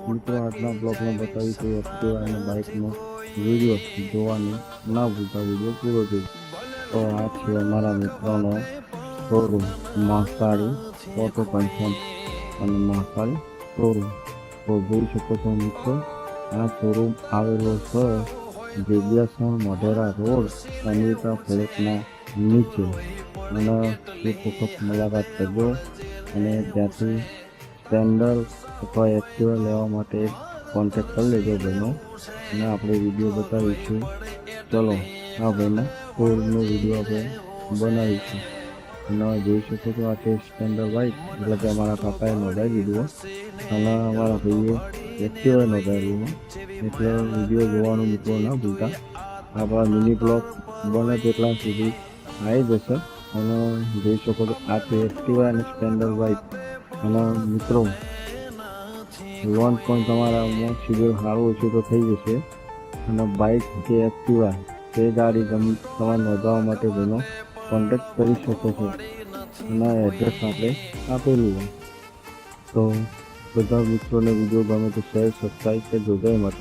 મિત્રો આજના બ્લોગમાં બતાવીશું એક્ટિવા અને બાઇકનો વિડીયો જોવાની ના ભૂલતા વિડીયો પૂરો થઈ. તો આ છે અમારા મિત્રોનો શોરૂમ મહાકાળી ઓટો કન્સર્ન અને મહાકાળી શોરૂમ. તો જોઈ શકો છો મિત્રો, આ શોરૂમ આવેલો છે વિદ્યાસણ મોઢેરા રોડ અમૃતા ફ્લેટના નીચે. અને એક વખત મુલાકાત કરજો અને ત્યાંથી સ્પેન્ડર અથવા એક્ટિવા લેવા માટે કોન્ટેક્ટ કરી લેજો ભાઈનો, અને આપણે વિડીયો બતાવીશું. ચલો આ ભાઈના શોરૂમનો વિડીયો આપણે બનાવીશું. અને જોઈ શકો છો આ છે સ્પેન્ડર બાઇક, એટલે કે અમારા કાકાએ નોંધાવી દીધું અને અમારા ભાઈએ એક્ટિવા નોંધાવ્યું. એટલે વિડીયો જોવાનું મિત્રો ના ભૂલતા. આપણા મિની બ્લોગ બને તેટલા સુધી આવી જશે. અને જોઈ શકો છો આ છે એક્ટિવા અને સ્પેન્ડર બાઇક. અને મિત્રો લોન પણ તમારામાં શેડ્યુલ સારું ઓછું તો થઈ જશે. અને બાઇક કે એક્ટિવા તે ગાડી તમારે નોંધાવવા માટે તેનો કોન્ટેક્ટ કરી શકો છો. અને એડ્રેસ આપણે આપેલું હોય. તો બધા મિત્રોને વિડીયો ગમે તો શેર સબસ્ક્રાઈબ કરજો. જય માતા.